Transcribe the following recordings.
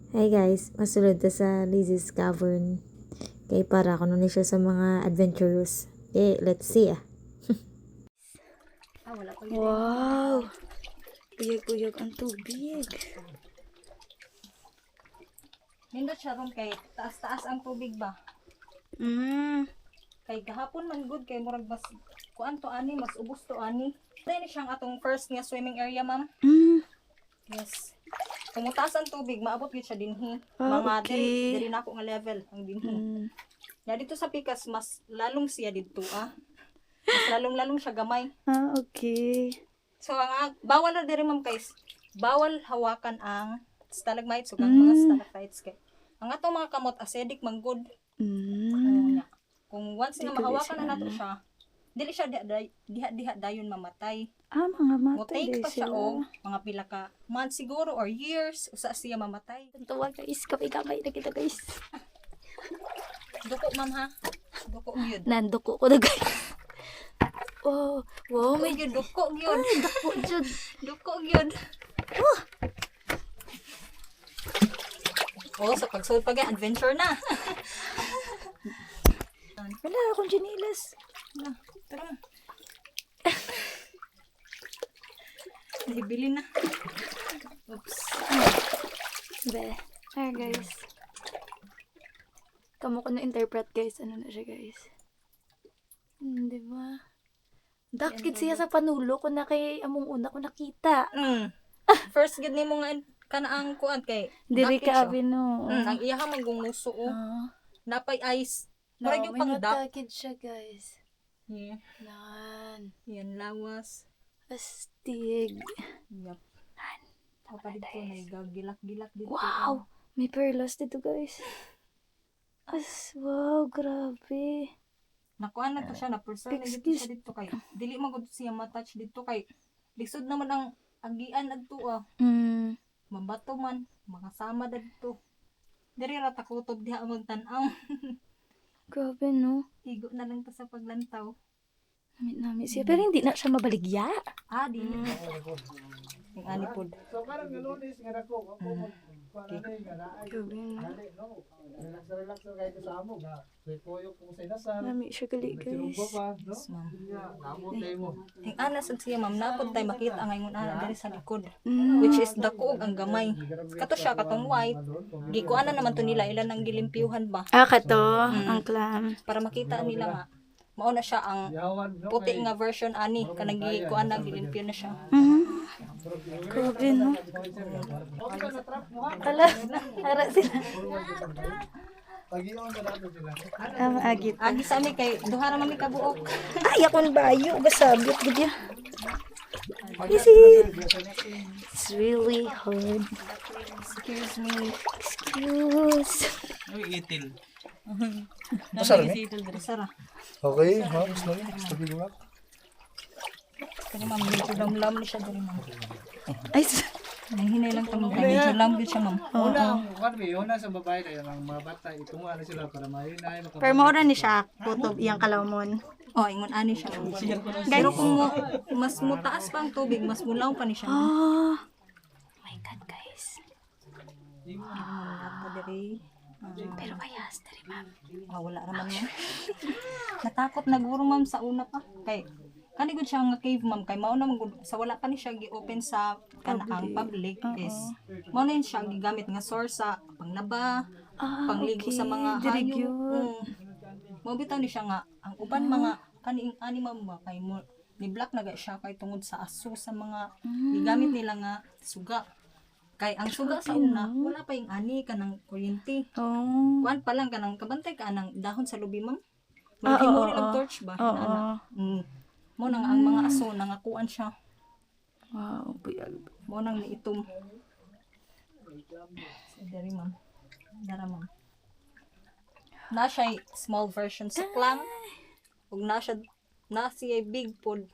Hi guys, masulod ta sa Lizzie's Cavern. Kay para ko nun siya sa mga adventurous. Okay, let's see Wala pa yun. Wow! Uyag-uyag ang tubig. Nindot siya ron kay taas-taas ang tubig ba? Kay gahapon man good kay murag mas kuan to ani mas ubos to ani. Dahil siyang atong first nga swimming area, ma'am. Yes. Kung mataas ang tubig, maabot gid siya dinhi. Mga okay. diri na ako nga level ang dinhi. Ya dito sa Pikas mas lalong siya dito Mas lalong siya gamay. Okay. So ang bawal na diri ma'am guys. Bawal hawakan ang stalagmites ug ang mga stalactites kay. Ang atong mga kamot acidic manggod. Kung once nga mahawakan na nato siya, dili siya diha dayon mamatay. Mga matay Motake din pa siya sila. mga pila ka months siguro or years usa siya mamatay. Tuwa guys, kamay na kita guys. Duko ma'am ha. Duko gyud. Nanduko ko na guys. Oh, wow, May may gyud duko gyud. duko dyan. Duko gyud. Oh, sa pagsulod pa gyud adventure na. Wala akong jinilas. Na, tara. Nahibili na. Oops. Be. Hi guys. Kamu ko na-interpret guys. Ano na siya guys? Diba? Dakit siya sa panulo ko na kay among una ko nakita. First gid nimo nga kana ang kuan kay Diri dakit ka siya. abi no. Ang iyaha man gumuso napay ice. Murag yung may pang duck. natakid siya guys. Yeah. Nan. Yan lawas. Astig. Yup. Apa dito na gilak-gilak dito. Wow! May perlas dito guys. Wow, grabe. Nakuan na to siya na person na dito siya dito kay dili man gud siya ma-touch dito kay lisod naman ang agian adto mabato man mga sama dito. Diri ra ta kutob diha among tan-aw. Grabe no. Higo na lang ta sa paglantaw. Nami siya. Pero hindi na siya mabaligya. Di. Yung anipod. So parang Lunes nga nako ako Grabe no. relax kahit sa amo ga. So poyo ko sa inasal. Nami siya gali guys. pa, no? Yes, ma'am. Namot tayo mo. Yung anas at siya ma'am napod tay makita ngayon ana diri sa likod. Which is dako ug ang gamay. Kato siya katong white. Gikuanan naman to nila ilan ang gilimpyuhan ba Kato. Ang clam. para makita nila nga mao na siya ang Yawan no. puti nga version ani kanang gikuan na gilimpyo na siya. Grabe no. Okay na trap mo ha. Ala. Hara sila. Pag-iwan sa dato sila. Agit. Agi sa mi kay duha ra man mi kabuok. Ay, akong bayo. Gasabit gud ya. It's really hard. Excuse me. Excuse. Masarap ni? Sara. Okay, ha, gusto niyo? Gusto niyo ba? Kani ma'am medyo lamlam ni siya diri ma'am. Ay, Nanghinay lang tamo kay medyo lam gyud siya ma'am. Una, una sa babae kayo ng mga bata itunga na sila para mahinay pero mura ni siya. Kutob iyang kalawmon. Ingon ani siya. Pero kung mas mutaas pa ang tubig, mas mulaw pa ni siya. Oh my God, guys. Ato diri. Pero ayas dari ma'am. Wala ra man mo. Natakot na guro ma'am sa una pa. Kay kani gud siya nga cave ma'am kay mao na man gud sa wala pa ni siya gi-open sa kanaang public is mao na yun siya gigamit nga source sa panglaba, pangligo sa mga Diri hayop. gyud. Mao bitaw ni siya nga ang uban mga kani ani ma'am ba kay mo ni black na siya kay tungod sa aso sa mga gigamit nila nga suga. Kay ang suga sa una wala pa yung ani kanang kuryente. Oh. Kuan pa lang kanang kabantay ka anang dahon sa lubi ma'am. Malay mo nilang torch ba? Mo nang ang mga aso nangakuan siya. Wow, buyag. Mo nang niitom. Dari ma'am. Dara ma'am. Na siya small version sa clam. Ug na siya big pod.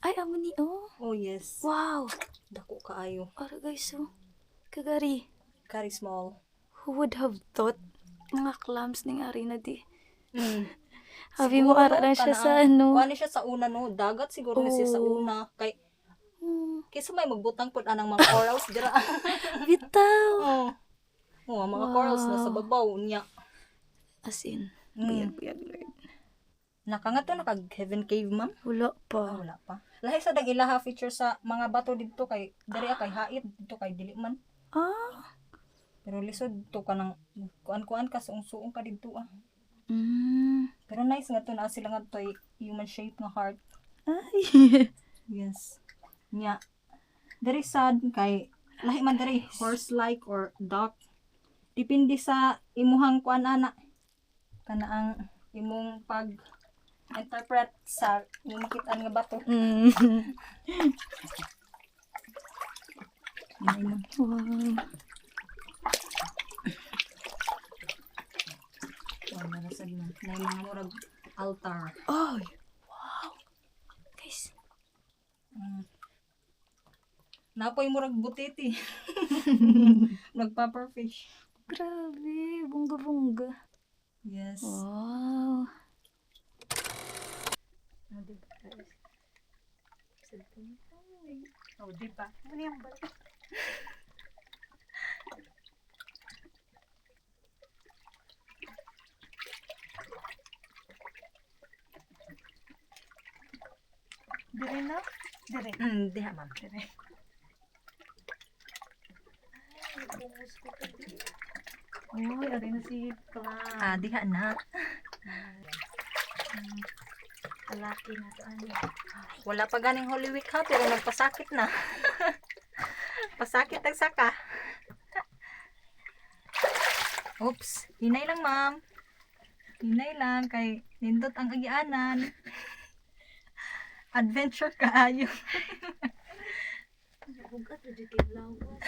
Ay, amo ni Oh yes. Wow. Dako kaayo. Para guys, kagari. Kari small. Who would have thought mga clams ning ari na di. Habi mo ara na siya sa ano. Kuan siya sa una no, dagat siguro na siya sa una kay kaysa may magbutang pod anang mga corals dira. Bitaw. Oh. mga corals na sa babaw niya. As in, Mm. buyag, Lord. Nakangato na kag Heaven Cave, ma'am. Wala Ah, pa. wala pa. Lahi sa dag ilaha feature sa mga bato dito kay diri kay hait dito kay dili man. Ah. Pero lisod to ka nang kuan-kuan ka suong-suong ka dito ah. Mm. Pero nice nga to na sila nga to human shape nga heart. Ay. Yes. Nya. Diri sad kay lahi man diri horse like or duck. Depende sa imuhang kuan ana. Kana ang imong pag interpret sa imong makit-an nga bato. Mm. Ay, ma'am. Wow. Wow, narasad na. Na yung mga murag altar. Ay. Wow. Guys. Napoy murag butiti. Nagpa-fish. Grabe. Bongga-bongga. Yes. Wow. Oh, di ba? Ano yung ba? Dire na? Dire. Diha, ma'am. Uy, ari na si Clam. Ah, diha na. Kalaki na to. Ano? Wala pa ganing Holy Week ha, pero nagpasakit na. Pasakit ang saka. Oops. Hinay lang, ma'am. Hinay lang, kay nindot ang agianan. Adventure kaayo. Bugat na dito yung lawas.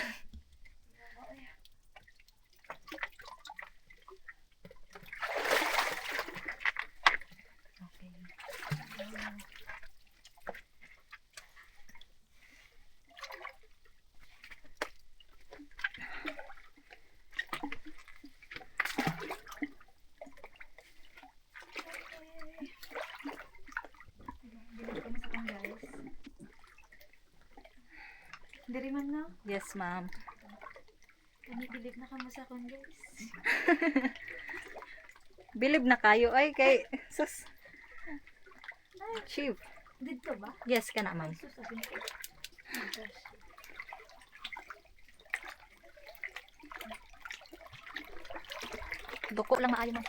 Dari man na. Yes, ma'am. Pinipilit na kamo sa akong guys. Bilib na kayo ay kay sus. Chief. Dito ba? Yes, kana ma'am. Sasabihin ko. Oh my gosh. Duko lang maayo ma'am.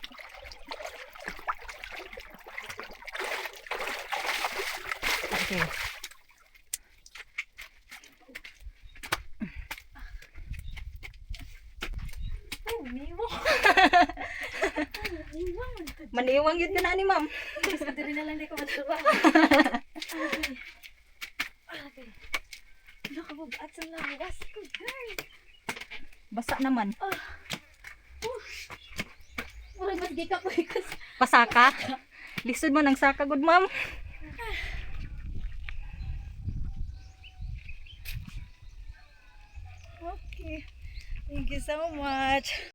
Okay. Ay, umiwang. Umiwang. Maniwang yun ka na ni ma'am. Dari na lang di ko masuwa. Okay. Nakabugat sa lawas ko, girl. Basa naman. Murag mas di ka po ikas. Pasaka. Lisod mo ng saka, good ma'am. Okay. Thank you so much.